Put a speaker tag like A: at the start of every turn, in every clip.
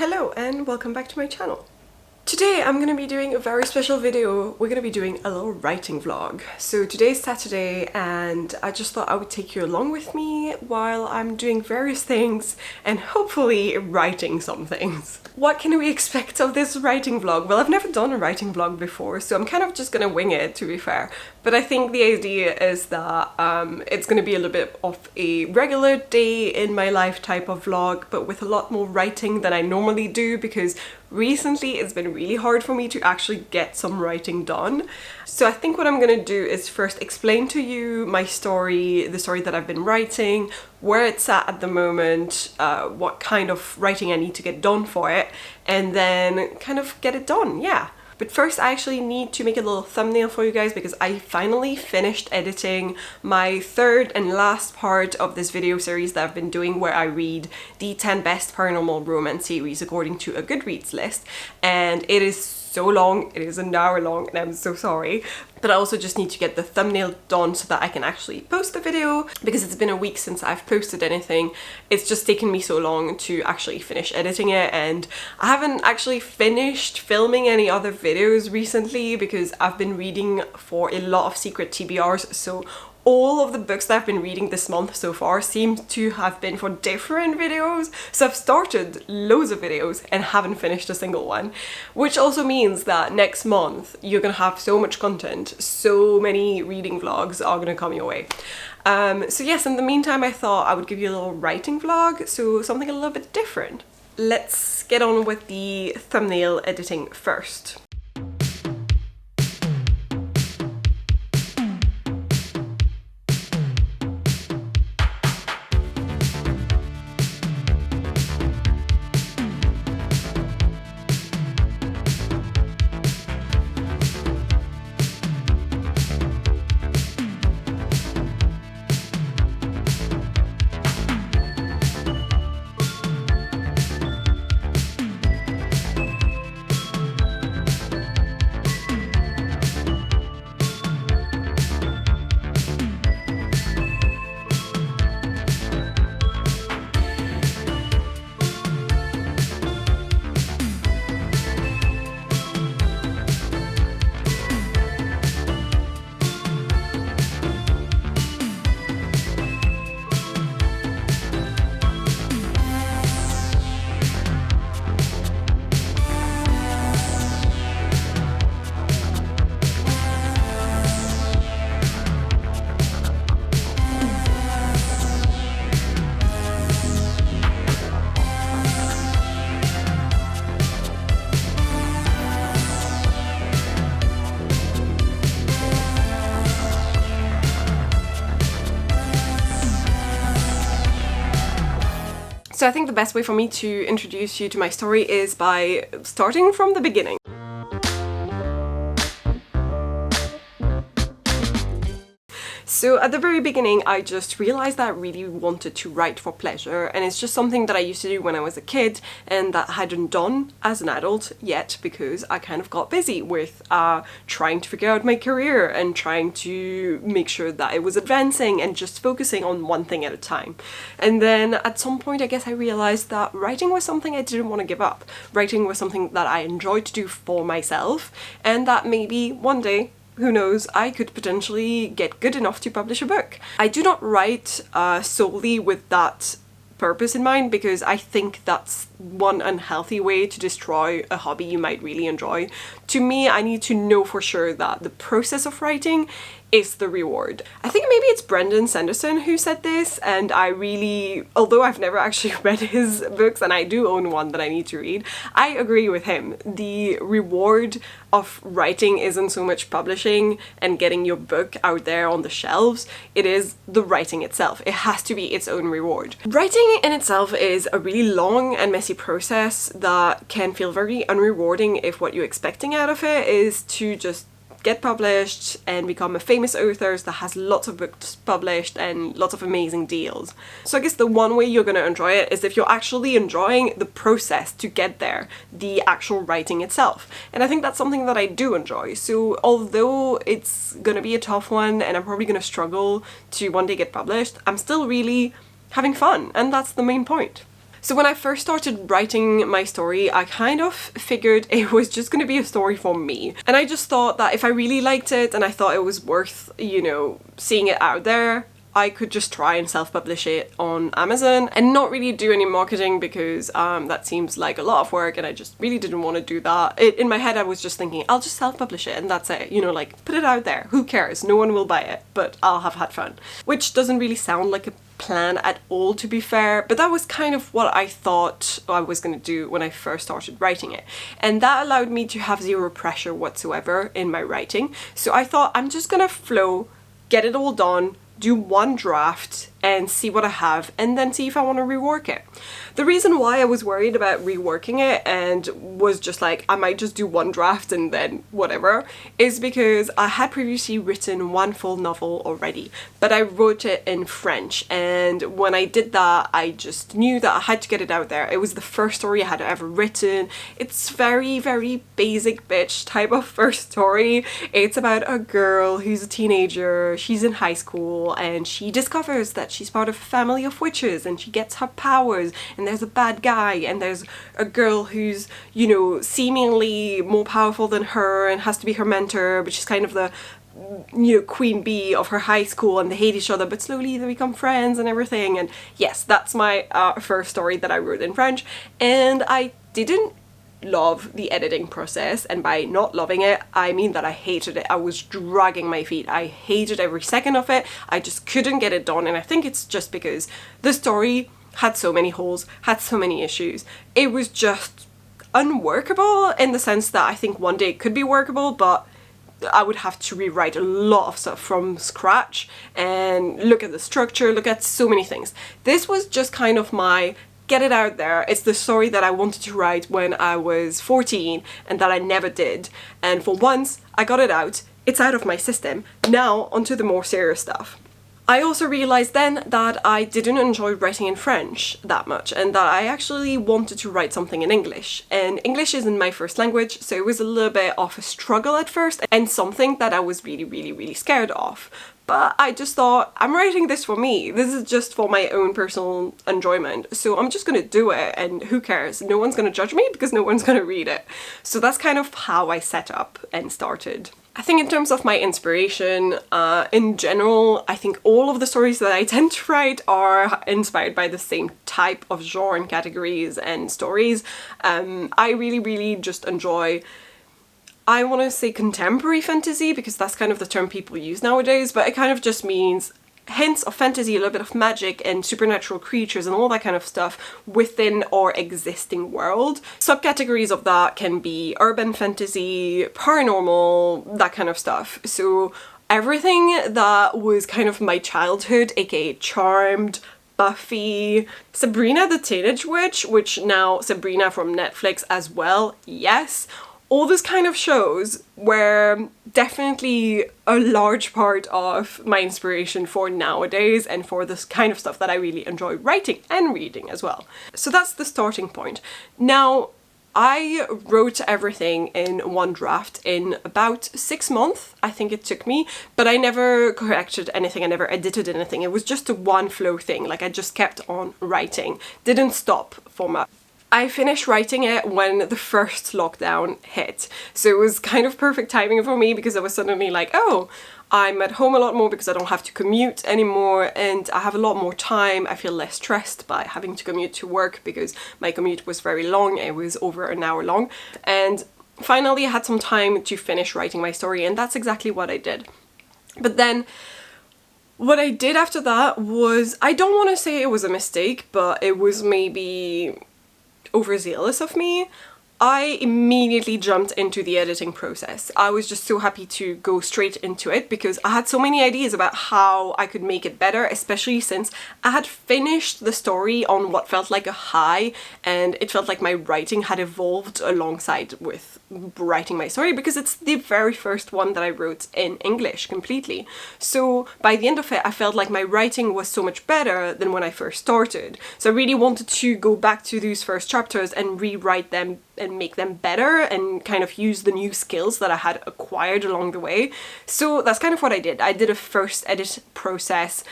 A: Hello and welcome back to my channel. Today I'm gonna be doing a very special video. We're gonna be doing a little writing vlog. So today's Saturday and I just thought I would take you along with me while I'm doing various things and hopefully writing some things. What can we expect of this writing vlog? Well, I've never done a writing vlog before, so I'm kind of just gonna wing it, to be fair. But I think the idea is that it's gonna be a little bit of a regular day in my life type of vlog, but with a lot more writing than I normally do, because recently it's been really hard for me to actually get some writing done. So I think what I'm gonna do is first explain to you my story, the story that I've been writing, where it's at the moment, what kind of writing I need to get done for it, and then kind of get it done, yeah. But first I actually need to make a little thumbnail for you guys because I finally finished editing my third and last part of this video series that I've been doing, where I read the 10 best paranormal romance series according to a Goodreads list, and it is so long, it is an hour long, and I'm so sorry. But I also just need to get the thumbnail done so that I can actually post the video, because it's been a week since I've posted anything. It's just taken me so long to actually finish editing it, and I haven't actually finished filming any other videos recently because I've been reading for a lot of secret TBRs, so all of the books that I've been reading this month so far seem to have been for different videos. So I've started loads of videos and haven't finished a single one, which also means that next month you're gonna have so much content, so many reading vlogs are gonna come your way. So yes, in the meantime I thought I would give you a little writing vlog, so something a little bit different. Let's get on with the thumbnail editing first. So I think the best way for me to introduce you to my story is by starting from the beginning. So at the very beginning I just realized that I really wanted to write for pleasure, and it's just something that I used to do when I was a kid and that I hadn't done as an adult yet, because I kind of got busy with trying to figure out my career and trying to make sure that it was advancing and just focusing on one thing at a time. And then at some point I guess I realized that writing was something I didn't want to give up. Writing was something that I enjoyed to do for myself, and that maybe one day, who knows, I could potentially get good enough to publish a book. I do not write solely with that purpose in mind, because I think that's one unhealthy way to destroy a hobby you might really enjoy. To me, I need to know for sure that the process of writing is the reward. I think maybe it's Brendan Sanderson who said this, and I really, although I've never actually read his books and I do own one that I need to read, I agree with him. The reward of writing isn't so much publishing and getting your book out there on the shelves, it is the writing itself. It has to be its own reward. Writing in itself is a really long and messy process that can feel very unrewarding if what you're expecting out of it is to just get published and become a famous author that has lots of books published and lots of amazing deals. So I guess the one way you're going to enjoy it is if you're actually enjoying the process to get there, the actual writing itself. And I think that's something that I do enjoy. So although it's going to be a tough one and I'm probably going to struggle to one day get published, I'm still really having fun, and that's the main point. So when I first started writing my story, I kind of figured it was just going to be a story for me. And I just thought that if I really liked it and I thought it was worth, you know, seeing it out there, I could just try and self-publish it on Amazon and not really do any marketing because that seems like a lot of work and I just really didn't want to do that. In my head I was just thinking, I'll just self-publish it and that's it, you know, like put it out there, who cares, no one will buy it, but I'll have had fun. Which doesn't really sound like a plan at all, to be fair, but that was kind of what I thought I was going to do when I first started writing it, and that allowed me to have zero pressure whatsoever in my writing. So I thought I'm just gonna flow, get it all done, do one draft and see what I have and then see if I want to rework it. The reason why I was worried about reworking it and was just like I might just do one draft and then whatever is because I had previously written one full novel already, but I wrote it in French, and when I did that I just knew that I had to get it out there. It was the first story I had ever written. It's very basic bitch type of first story. It's about a girl who's a teenager, she's in high school and she discovers that she's part of a family of witches and she gets her powers, and there's a bad guy and there's a girl who's, you know, seemingly more powerful than her and has to be her mentor, but she's kind of the, you know, queen bee of her high school, and they hate each other but slowly they become friends and everything. And yes, that's my first story that I wrote in French, and I didn't love the editing process, and by not loving it I mean that I hated it. I was dragging my feet. I hated every second of it. I just couldn't get it done, and I think it's just because the story had so many holes, had so many issues. It was just unworkable in the sense that I think one day it could be workable, but I would have to rewrite a lot of stuff from scratch and look at the structure, look at so many things. This was just kind of my get it out there. It's the story that I wanted to write when I was 14 and that I never did. And for once, I got it out. It's out of my system. Now, onto the more serious stuff. I also realized then that I didn't enjoy writing in French that much and that I actually wanted to write something in English. And English isn't my first language, so it was a little bit of a struggle at first and something that I was really scared of. But I just thought, I'm writing this for me. This is just for my own personal enjoyment. So I'm just gonna do it and who cares? No one's gonna judge me because no one's gonna read it. So that's kind of how I set up and started. I think in terms of my inspiration, in general, I think all of the stories that I tend to write are inspired by the same type of genre and categories and stories. I really just enjoy, I want to say contemporary fantasy because that's kind of the term people use nowadays, but it kind of just means hints of fantasy, a little bit of magic and supernatural creatures and all that kind of stuff within our existing world. Subcategories of that can be urban fantasy, paranormal, that kind of stuff. So everything that was kind of my childhood, aka Charmed, Buffy, Sabrina the Teenage Witch, which now Sabrina from Netflix as well, yes. All those kind of shows were definitely a large part of my inspiration for nowadays and for this kind of stuff that I really enjoy writing and reading as well. So that's the starting point. Now, I wrote everything in one draft in about 6 months, I think it took me, but I never corrected anything, I never edited anything. It was just a one flow thing, like I just kept on writing, didn't stop for much. I finished writing it when the first lockdown hit, so it was kind of perfect timing for me because I was suddenly like, oh, I'm at home a lot more because I don't have to commute anymore and I have a lot more time. I feel less stressed by having to commute to work because my commute was very long, it was over an hour long, and finally I had some time to finish writing my story, and that's exactly what I did. But then what I did after that was, I don't want to say it was a mistake, but it was maybe overzealous of me. I immediately jumped into the editing process. I was just so happy to go straight into it because I had so many ideas about how I could make it better, especially since I had finished the story on what felt like a high, and it felt like my writing had evolved alongside with writing my story because it's the very first one that I wrote in English completely. So by the end of it, I felt like my writing was so much better than when I first started. So I really wanted to go back to those first chapters and rewrite them and make them better and kind of use the new skills that I had acquired along the way. So that's kind of what I did. I did a first edit process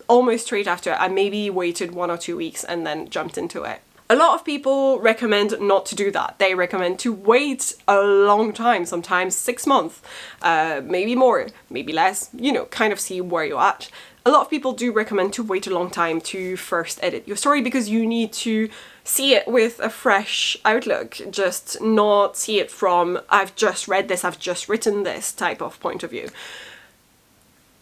A: almost straight after. I maybe waited 1 or 2 weeks and then jumped into it. A lot of people recommend not to do that. They recommend to wait a long time, sometimes 6 months, maybe more, maybe less, you know, kind of see where you're at. A lot of people do recommend to wait a long time to first edit your story because you need to see it with a fresh outlook, just not see it from I've just read this, I've just written this type of point of view.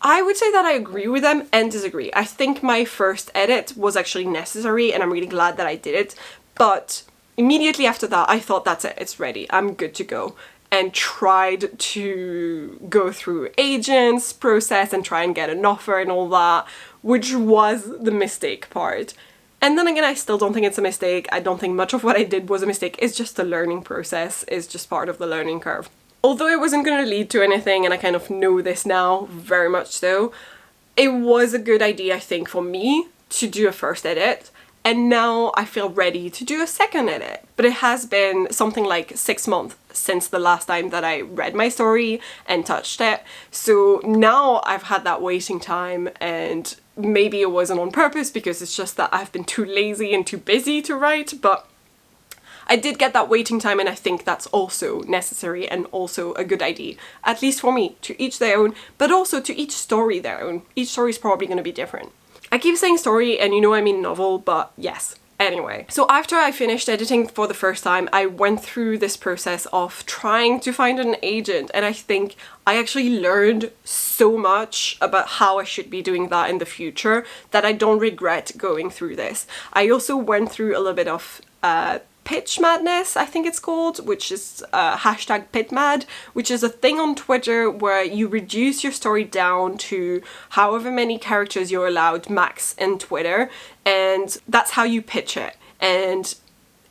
A: I would say that I agree with them and disagree. I think my first edit was actually necessary and I'm really glad that I did it, but immediately after that I thought that's it, it's ready, I'm good to go, and tried to go through agents process and try and get an offer and all that, which was the mistake part. And then again, I still don't think it's a mistake. I don't think much of what I did was a mistake. It's just a learning process, it's just part of the learning curve. Although it wasn't going to lead to anything, and I kind of know this now, very much so, it was a good idea, I think, for me to do a first edit, and now I feel ready to do a second edit. But it has been something like 6 months since the last time that I read my story and touched it, so now I've had that waiting time, and maybe it wasn't on purpose because it's just that I've been too lazy and too busy to write, but I did get that waiting time, and I think that's also necessary and also a good idea. At least for me, to each their own, but also to each story their own. Each story is probably going to be different. I keep saying story and you know I mean novel, but yes. Anyway, so after I finished editing for the first time, I went through this process of trying to find an agent, and I think I actually learned so much about how I should be doing that in the future that I don't regret going through this. I also went through a little bit of pitch madness, I think it's called, which is hashtag pitmad, which is a thing on Twitter where you reduce your story down to however many characters you're allowed max in Twitter, and that's how you pitch it. And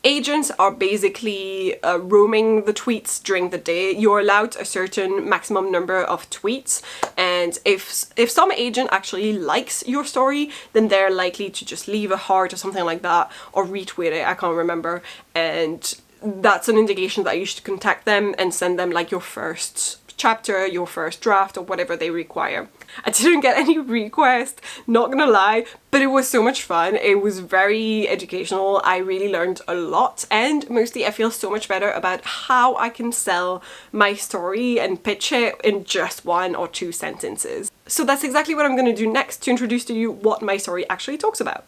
A: agents are basically roaming the tweets during the day. You're allowed a certain maximum number of tweets, and if some agent actually likes your story, then they're likely to just leave a heart or something like that, or retweet it, I can't remember, and that's an indication that you should contact them and send them like your first chapter, your first draft, or whatever they require. I didn't get any requests, not gonna lie, but it was so much fun. It was very educational. I really learned a lot, and mostly I feel so much better about how I can sell my story and pitch it in just 1 or 2 sentences. So that's exactly what I'm gonna do next to introduce to you what my story actually talks about.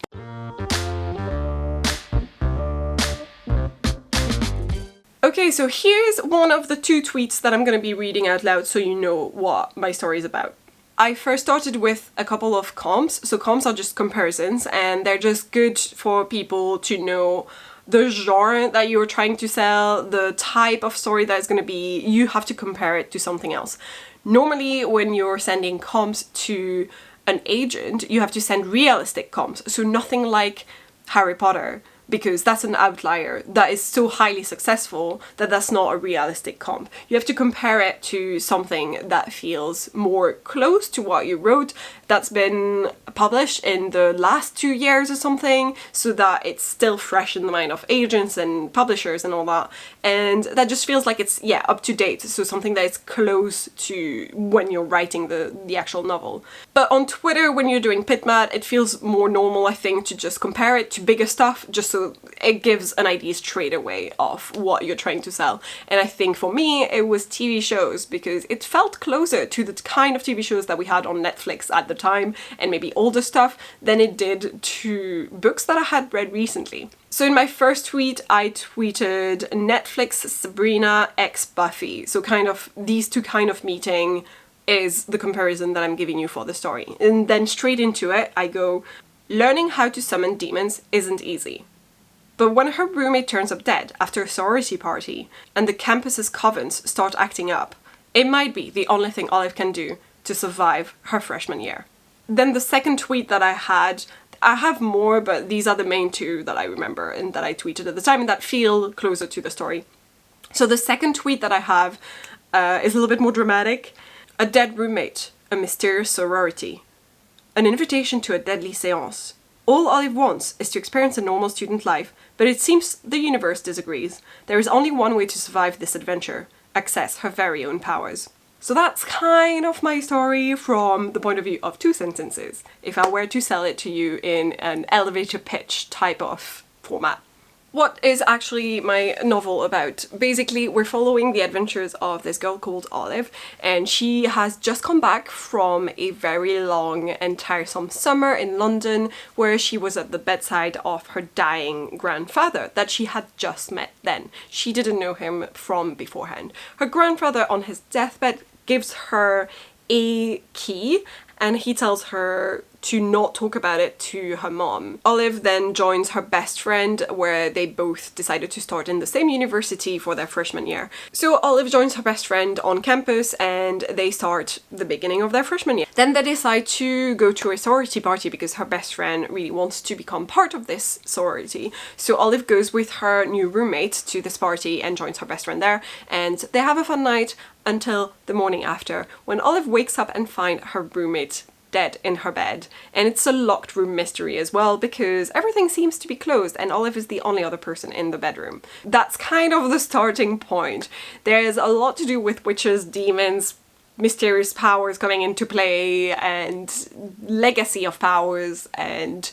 A: Okay, so here's one of the 2 tweets that I'm going to be reading out loud so you know what my story is about. I first started with a couple of comps. So comps are just comparisons, and they're just good for people to know the genre that you're trying to sell, the type of story that it's going to be. You have to compare it to something else. Normally, when you're sending comps to an agent, you have to send realistic comps, so nothing like Harry Potter, because that's an outlier that is so highly successful that that's not a realistic comp. You have to compare it to something that feels more close to what you wrote, that's been published in the last 2 years or something, so that it's still fresh in the mind of agents and publishers and all that, and that just feels like it's, yeah, up to date, so something that is close to when you're writing the actual novel. But on Twitter, when you're doing pitmad, it feels more normal, I think, to just compare it to bigger stuff, just so it gives an idea straight away of what you're trying to sell. And I think for me, it was TV shows, because it felt closer to the kind of TV shows that we had on Netflix at the time, and maybe older stuff, than it did to books that I had read recently. So in my first tweet, I tweeted Netflix Sabrina x Buffy. So kind of these 2 kind of meeting is the comparison that I'm giving you for the story. And then straight into it, I go, learning how to summon demons isn't easy. But when her roommate turns up dead after a sorority party, and the campus's covens start acting up, it might be the only thing Olive can do to survive her freshman year. Then the second tweet that I have more, but these are the main 2 that I remember and that I tweeted at the time and that feel closer to the story. So the second tweet that I have is a little bit more dramatic. A dead roommate, a mysterious sorority, an invitation to a deadly seance. All Olive wants is to experience a normal student life, but it seems the universe disagrees. There is only one way to survive this adventure: access her very own powers. So that's kind of my story from the point of view of 2 sentences, if I were to sell it to you in an elevator pitch type of format. what is actually my novel about? Basically, we're following the adventures of this girl called Olive, and she has just come back from a very long and tiresome summer in London where she was at the bedside of her dying grandfather that she had just met then. She didn't know him from beforehand. Her grandfather on his deathbed gives her a key and he tells her to not talk about it to her mom. Olive then joins her best friend where they both decided to start in the same university for their freshman year. So Olive joins her best friend on campus and they start the beginning of their freshman year. Then they decide to go to a sorority party because her best friend really wants to become part of this sorority. So Olive goes with her new roommate to this party and joins her best friend there, and they have a fun night until the morning after, when Olive wakes up and finds her roommate dead in her bed. And it's a locked room mystery as well because everything seems to be closed and Olive is the only other person in the bedroom. That's kind of the starting point. There's a lot to do with witches, demons, mysterious powers coming into play and legacy of powers, and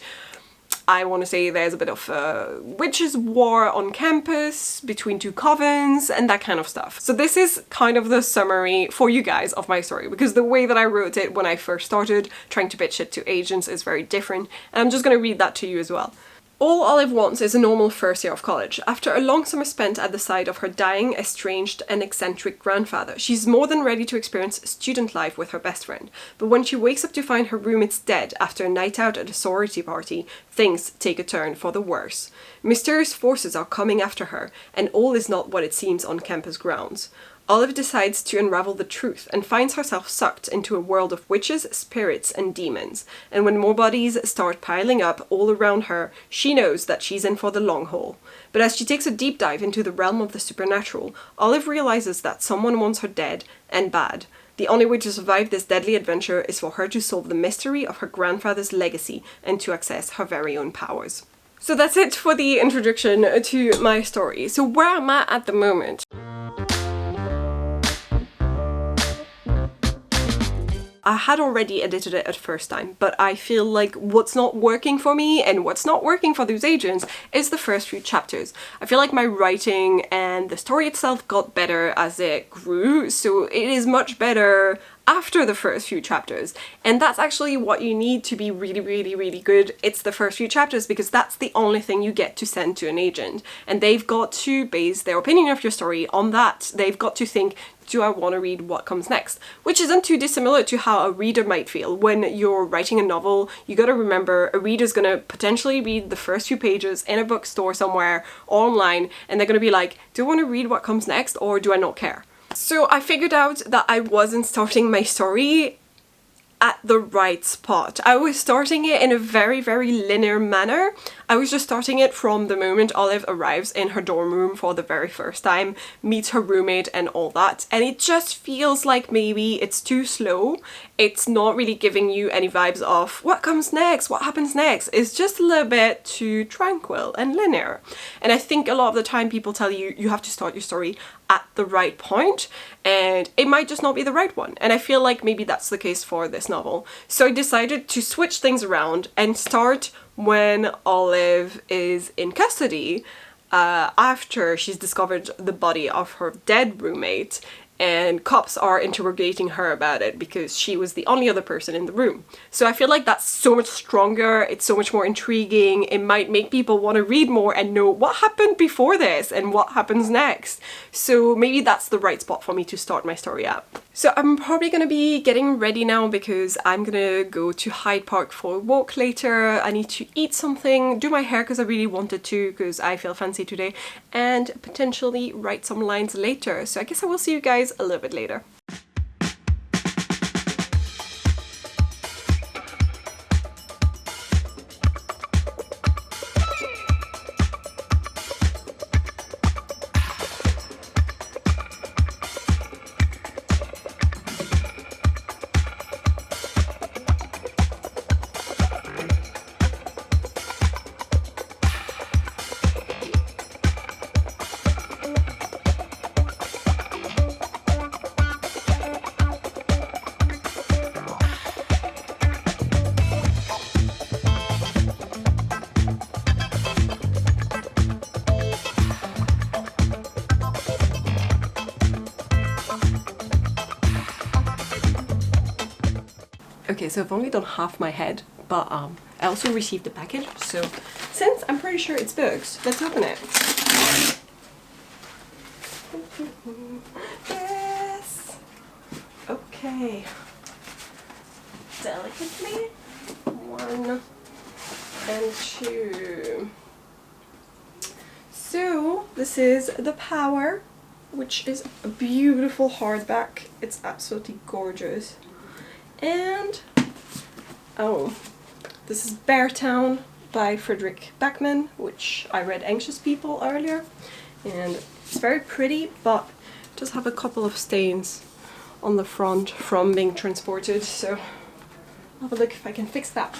A: I want to say there's a bit of a witches' war on campus between two covens and that kind of stuff. So this is kind of the summary for you guys of my story, because the way that I wrote it when I first started trying to pitch it to agents is very different, and I'm just going to read that to you as well. All Olive wants is a normal first year of college. After a long summer spent at the side of her dying, estranged and eccentric grandfather, she's more than ready to experience student life with her best friend. But when she wakes up to find her roommates dead after a night out at a sorority party, things take a turn for the worse. Mysterious forces are coming after her, and all is not what it seems on campus grounds. Olive decides to unravel the truth and finds herself sucked into a world of witches, spirits, and demons. And when more bodies start piling up all around her, she knows that she's in for the long haul. But as she takes a deep dive into the realm of the supernatural, Olive realizes that someone wants her dead and bad. The only way to survive this deadly adventure is for her to solve the mystery of her grandfather's legacy and to access her very own powers. So that's it for the introduction to my story. So where am I at the moment? I had already edited it at first time, but I feel like what's not working for me and what's not working for those agents is the first few chapters. I feel like my writing and the story itself got better as it grew, so it is much better after the first few chapters. And that's actually what you need to be really, really, really good. It's the first few chapters, because that's the only thing you get to send to an agent. And they've got to base their opinion of your story on that. They've got to think, do I want to read what comes next? Which isn't too dissimilar to how a reader might feel. When you're writing a novel, you gotta remember a reader's gonna potentially read the first few pages in a bookstore somewhere or online, and they're gonna be like, do I want to read what comes next or do I not care? So I figured out that I wasn't starting my story at the right spot. I was starting it in a very, very linear manner. I was just starting it from the moment Olive arrives in her dorm room for the very first time, meets her roommate and all that, and it just feels like maybe it's too slow. It's not really giving you any vibes of what comes next, what happens next. It's just a little bit too tranquil and linear. And I think a lot of the time people tell you you have to start your story at the right point, and it might just not be the right one. And I feel like maybe that's the case for this novel. So I decided to switch things around and start when Olive is in custody after she's discovered the body of her dead roommate, and cops are interrogating her about it because she was the only other person in the room. So I feel like that's so much stronger, it's so much more intriguing, it might make people want to read more and know what happened before this and what happens next. So maybe that's the right spot for me to start my story at. So I'm probably gonna be getting ready now because I'm gonna go to Hyde Park for a walk later. I need to eat something, do my hair because I really wanted to because I feel fancy today, and potentially write some lines later. So I guess I will see you guys a little bit later. Okay, so I've only done half my head, but I also received the package, so since I'm pretty sure it's books, let's open it. Yes! Okay. Delicately. 1 and 2. So, this is The Power, which is a beautiful hardback. It's absolutely gorgeous. And, oh, this is Beartown by Frederick Backman, which I read Anxious People earlier. And it's very pretty, but it does have a couple of stains on the front from being transported, so I'll have a look if I can fix that.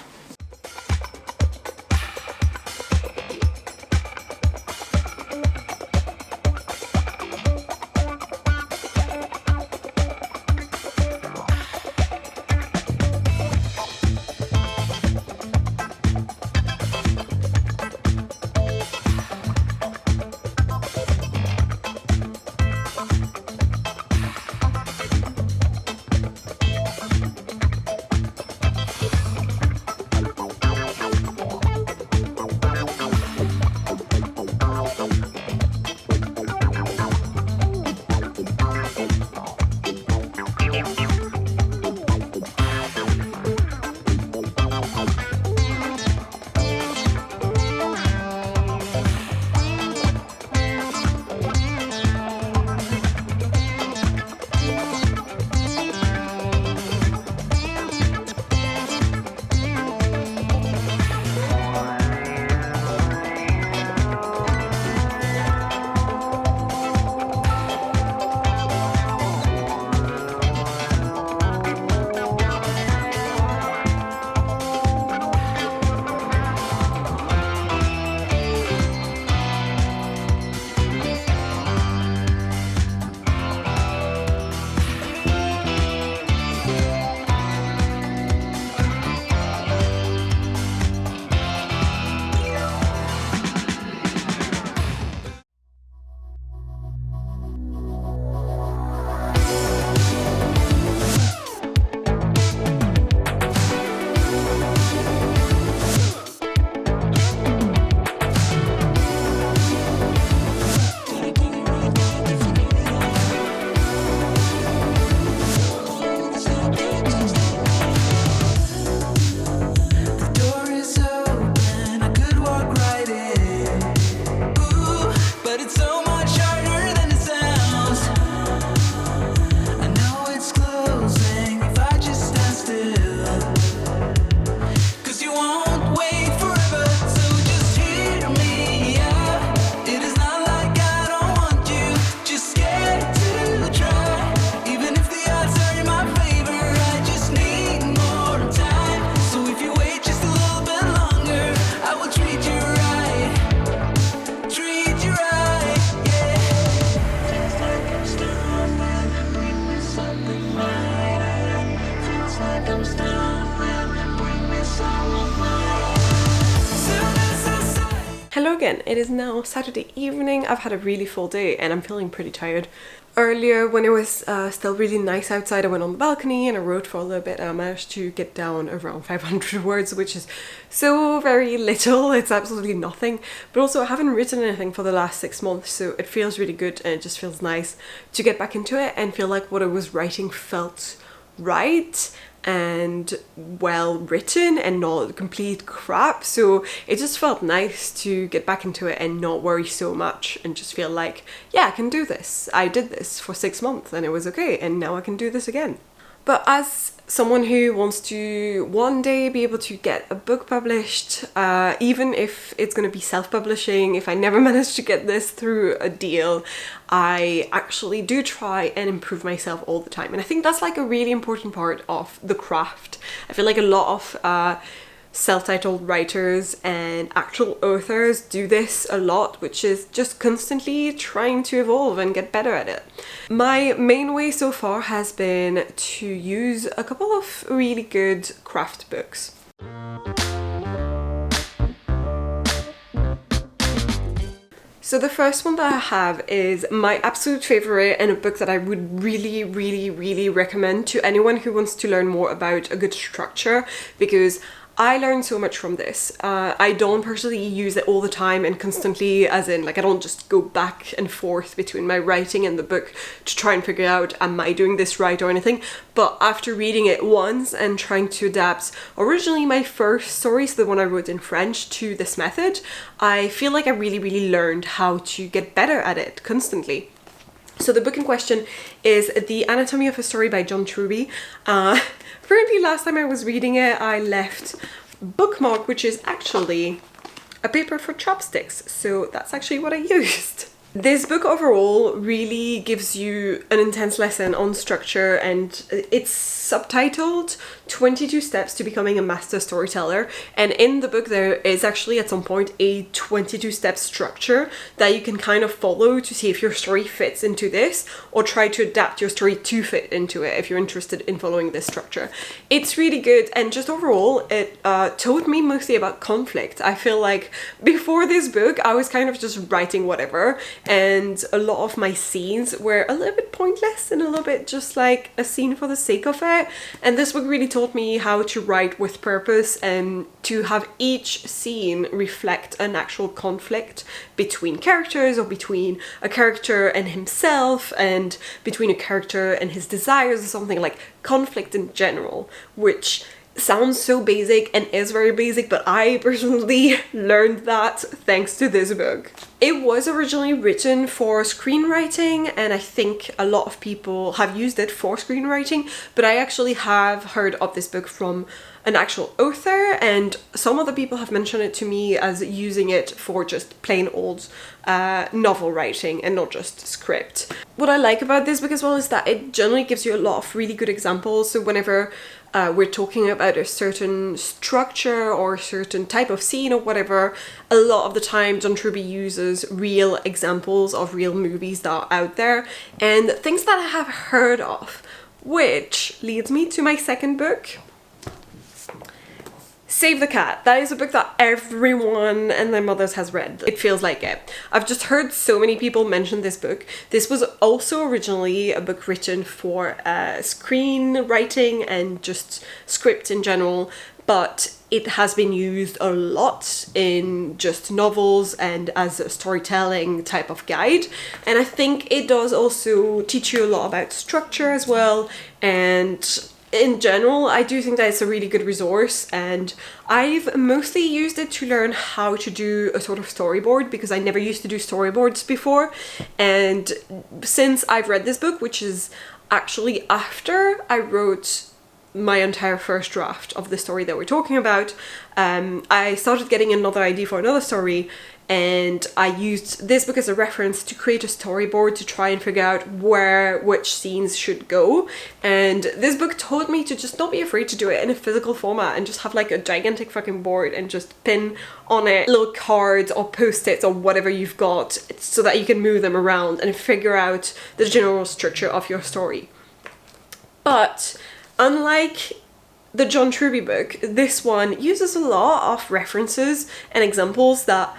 A: Hello again, it is now Saturday evening. I've had a really full day and I'm feeling pretty tired. Earlier when it was still really nice outside, I went on the balcony and I wrote for a little bit and I managed to get down around 500 words, which is so very little. It's absolutely nothing. But also I haven't written anything for the last 6 months, so it feels really good and it just feels nice to get back into it and feel like what I was writing felt right and well written and not complete crap. So it just felt nice to get back into it and not worry so much and just feel like, yeah, I can do this. I did this for 6 months and it was okay, and now I can do this again. But as someone who wants to one day be able to get a book published, even if it's going to be self-publishing, if I never manage to get this through a deal, I actually do try and improve myself all the time. And I think that's like a really important part of the craft. I feel like a lot of self-titled writers and actual authors do this a lot, which is just constantly trying to evolve and get better at it. My main way so far has been to use a couple of really good craft books. So the first one that I have is my absolute favorite and a book that I would really recommend to anyone who wants to learn more about a good structure, because I learned so much from this. I don't personally use it all the time and constantly, as in like I don't just go back and forth between my writing and the book to try and figure out am I doing this right or anything, but after reading it once and trying to adapt originally my first story, so the one I wrote in French, to this method, I feel like I really learned how to get better at it constantly. So the book in question is The Anatomy of a Story by John Truby. Apparently last time I was reading it, I left bookmark, which is actually a paper for chopsticks. So that's actually what I used. This book overall really gives you an intense lesson on structure, and it's subtitled 22 Steps to Becoming a Master Storyteller. And in the book there is actually at some point a 22-step structure that you can kind of follow to see if your story fits into this, or try to adapt your story to fit into it if you're interested in following this structure. It's really good, and just overall it taught me mostly about conflict. I feel like before this book I was kind of just writing whatever, and a lot of my scenes were a little bit pointless and a little bit just like a scene for the sake of it. And this book really taught me how to write with purpose and to have each scene reflect an actual conflict between characters, or between a character and himself, and between a character and his desires, or something like conflict in general, which sounds so basic and is very basic, but I personally learned that thanks to this book. It was originally written for screenwriting, and I think a lot of people have used it for screenwriting, but I actually have heard of this book from an actual author, and some other people have mentioned it to me as using it for just plain old novel writing and not just script. What I like about this book as well is that it generally gives you a lot of really good examples. So whenever we're talking about a certain structure or a certain type of scene or whatever, a lot of the time John Truby uses real examples of real movies that are out there and things that I have heard of, which leads me to my second book, Save the Cat. That is a book that everyone and their mothers has read. It feels like it. I've just heard so many people mention this book. This was also originally a book written for screenwriting and just script in general, but it has been used a lot in just novels and as a storytelling type of guide. And I think it does also teach you a lot about structure as well, and in general, I do think that it's a really good resource, and I've mostly used it to learn how to do a sort of storyboard, because I never used to do storyboards before. And since I've read this book, which is actually after I wrote my entire first draft of the story that we're talking about, I started getting another idea for another story, and I used this book as a reference to create a storyboard to try and figure out which scenes should go. And this book taught me to just not be afraid to do it in a physical format and just have like a gigantic fucking board and just pin on it little cards or post-its or whatever you've got, so that you can move them around and figure out the general structure of your story. But unlike the John Truby book, this one uses a lot of references and examples that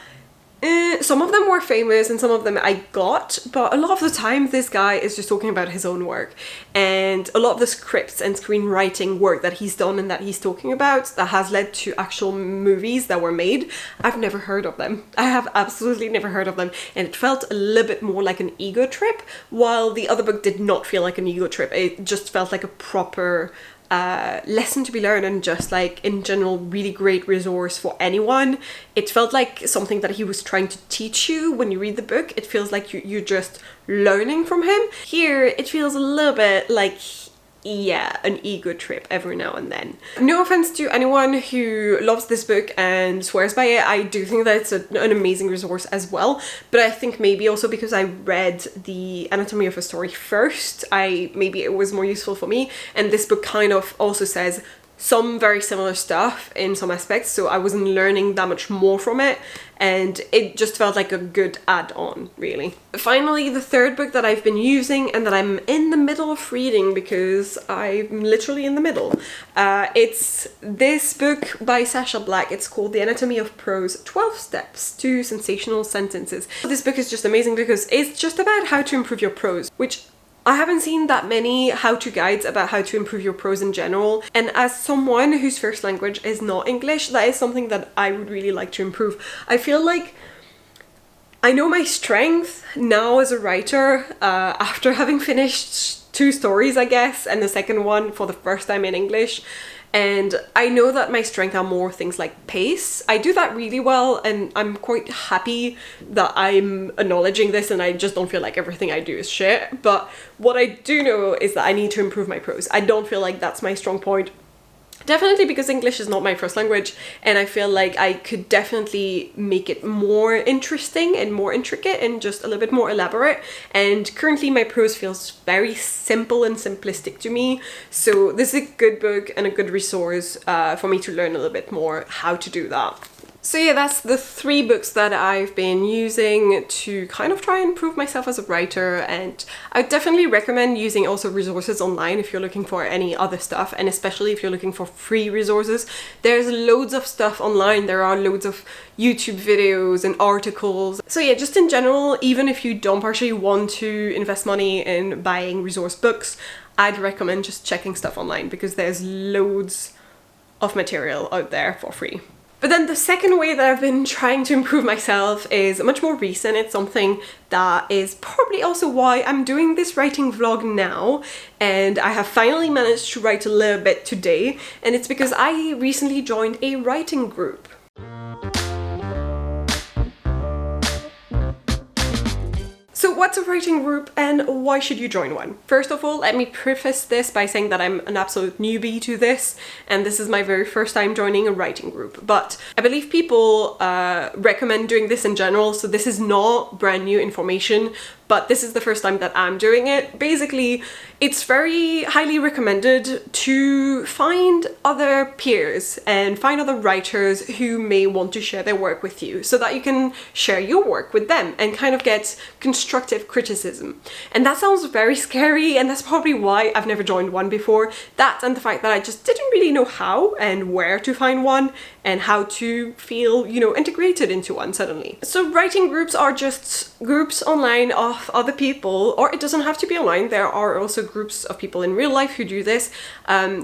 A: some of them were famous and some of them I got, but a lot of the time this guy is just talking about his own work, and a lot of the scripts and screenwriting work that he's done and that he's talking about that has led to actual movies that were made, I've never heard of them. I have absolutely never heard of them, and it felt a little bit more like an ego trip, while the other book did not feel like an ego trip. It just felt like a proper lesson to be learned, and just like in general really great resource for anyone. It felt like something that he was trying to teach you when you read the book. It feels like you're just learning from him. Here it feels a little bit like, yeah, an ego trip every now and then. No offense to anyone who loves this book and swears by it, I do think that it's an amazing resource as well, but I think maybe also because I read The Anatomy of a Story first, maybe it was more useful for me, and this book kind of also says some very similar stuff in some aspects, so I wasn't learning that much more from it, and it just felt like a good add-on, really. Finally, the third book that I've been using and that I'm in the middle of reading, because I'm literally in the middle, it's this book by Sacha Black. It's called The Anatomy of Prose, 12 Steps to Sensational Sentences. This book is just amazing because it's just about how to improve your prose, which I haven't seen that many how-to guides about how to improve your prose in general, and as someone whose first language is not English, that is something that I would really like to improve. I feel like I know my strength now as a writer, after having finished 2 stories, I guess, and the second one for the first time in English. And I know that my strength are more things like pace. I do that really well, and I'm quite happy that I'm acknowledging this, and I just don't feel like everything I do is shit. But what I do know is that I need to improve my prose. I don't feel like that's my strong point. Definitely because English is not my first language, and I feel like I could definitely make it more interesting and more intricate and just a little bit more elaborate. And currently my prose feels very simple and simplistic to me, so this is a good book and a good resource for me to learn a little bit more how to do that. So yeah, that's the 3 books that I've been using to kind of try and improve myself as a writer, and I definitely recommend using also resources online if you're looking for any other stuff, and especially if you're looking for free resources. There's loads of stuff online. There are loads of YouTube videos and articles. So yeah, just in general, even if you don't partially want to invest money in buying resource books, I'd recommend just checking stuff online because there's loads of material out there for free. But then the second way that I've been trying to improve myself is much more recent. It's something that is probably also why I'm doing this writing vlog now, and I have finally managed to write a little bit today, and it's because I recently joined a writing group. So what's a writing group and why should you join one? First of all, let me preface this by saying that I'm an absolute newbie to this, and this is my very first time joining a writing group. But I believe people recommend doing this in general, so this is not brand new information, but this is the first time that I'm doing it. Basically, it's very highly recommended to find other peers and find other writers who may want to share their work with you so that you can share your work with them and kind of get constructive criticism. And that sounds very scary, and that's probably why I've never joined one before. That and the fact that I just didn't really know how and where to find one and how to feel, you know, integrated into one suddenly. So writing groups are just groups online of other people, or it doesn't have to be online. There are also groups of people in real life who do this,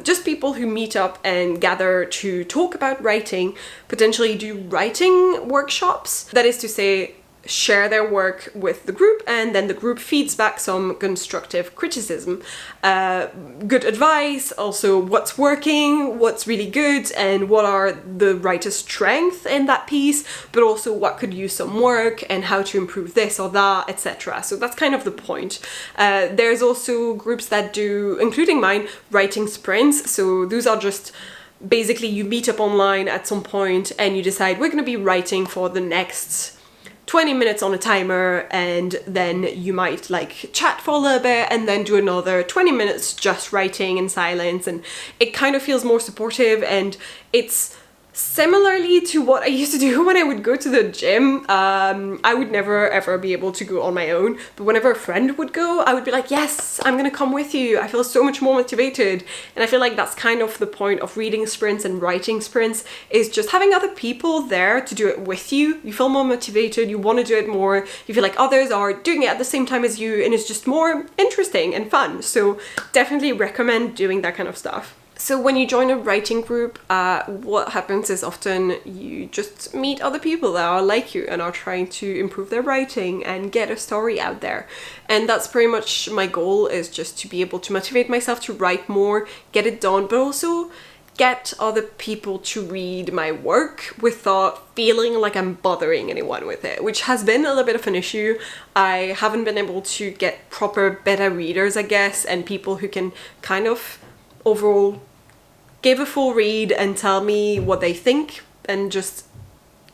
A: just people who meet up and gather to talk about writing, potentially do writing workshops. That is to say, share their work with the group, and then the group feeds back some constructive criticism, good advice, also what's working, what's really good, and what are the writer's strengths in that piece, but also what could use some work and how to improve this or that, etc. So that's kind of the point. There's also groups that do, including mine, writing sprints. So those are just basically you meet up online at some point and you decide we're going to be writing for the next 20 minutes on a timer, and then you might like chat for a little bit and then do another 20 minutes just writing in silence, and it kind of feels more supportive, and it's similarly to what I used to do when I would go to the gym. I would never ever be able to go on my own, but whenever a friend would go, I would be like, yes, I'm gonna come with you. I feel so much more motivated, and I feel like that's kind of the point of reading sprints and writing sprints, is just having other people there to do it with you. You feel more motivated, you want to do it more, you feel like others are doing it at the same time as you, and it's just more interesting and fun. So definitely recommend doing that kind of stuff. So when you join a writing group, what happens is often you just meet other people that are like you and are trying to improve their writing and get a story out there. And that's pretty much my goal, is just to be able to motivate myself to write more, get it done, but also get other people to read my work without feeling like I'm bothering anyone with it, which has been a little bit of an issue. I haven't been able to get proper beta readers, I guess, and people who can kind of overall give a full read and tell me what they think and just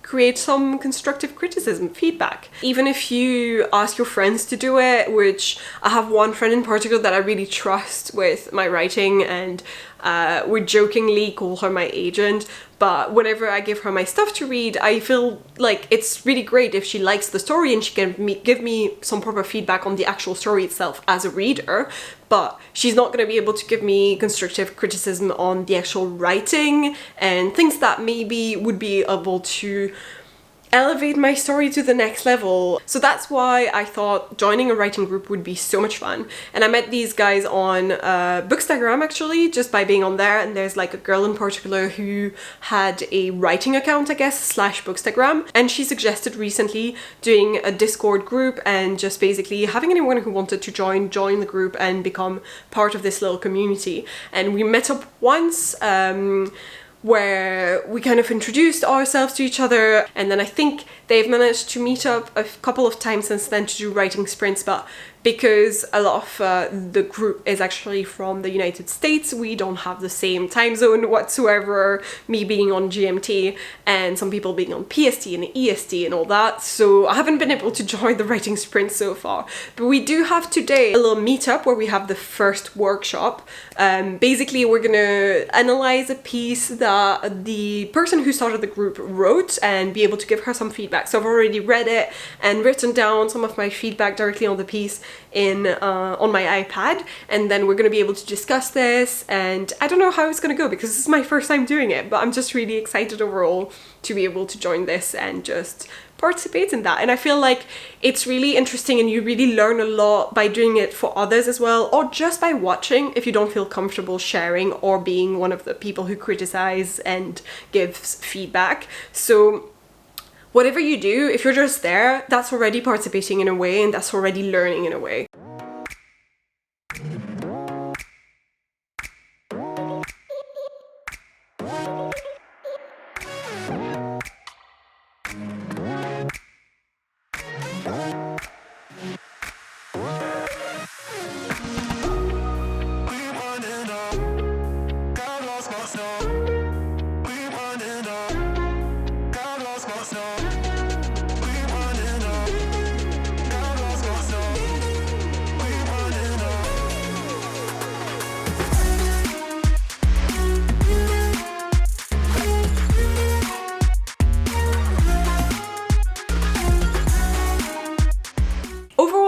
A: create some constructive criticism, feedback. Even if you ask your friends to do it, which I have one friend in particular that I really trust with my writing, and would jokingly call her my agent, but whenever I give her my stuff to read, I feel like it's really great if she likes the story and she can give me some proper feedback on the actual story itself as a reader, but she's not going to be able to give me constructive criticism on the actual writing and things that maybe would be able to elevate my story to the next level. So that's why I thought joining a writing group would be so much fun. And I met these guys on Bookstagram actually, just by being on there, and there's like a girl in particular who had a writing account, I guess, / Bookstagram, and she suggested recently doing a Discord group and just basically having anyone who wanted to join the group and become part of this little community. And we met up once, where we kind of introduced ourselves to each other, and then I think they've managed to meet up a couple of times since then to do writing sprints, but because a lot of the group is actually from the United States, we don't have the same time zone whatsoever, me being on GMT and some people being on PST and EST and all that, so I haven't been able to join the writing sprint so far. But we do have today a little meetup where we have the first workshop. Basically we're gonna analyze a piece that the person who started the group wrote and be able to give her some feedback. So I've already read it and written down some of my feedback directly on the piece on my iPad, and then we're going to be able to discuss this, and I don't know how it's going to go because this is my first time doing it, but I'm just really excited overall to be able to join this and just participate in that. And I feel like it's really interesting and you really learn a lot by doing it for others as well, or just by watching if you don't feel comfortable sharing or being one of the people who criticize and gives feedback. So whatever you do, if you're just there, that's already participating in a way, and that's already learning in a way.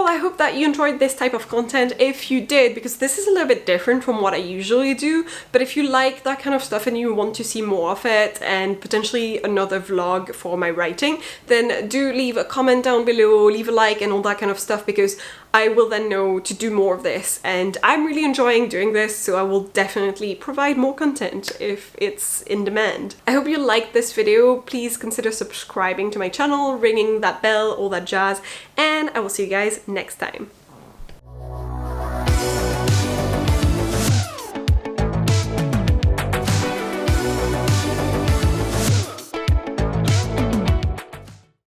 A: I hope that you enjoyed this type of content. If you did, because this is a little bit different from what I usually do, but if you like that kind of stuff and you want to see more of it and potentially another vlog for my writing, then do leave a comment down below, leave a like and all that kind of stuff, because I will then know to do more of this, and I'm really enjoying doing this, so I will definitely provide more content if it's in demand. I hope you liked this video. Please consider subscribing to my channel, ringing that bell, all that jazz, and I will see you guys next time.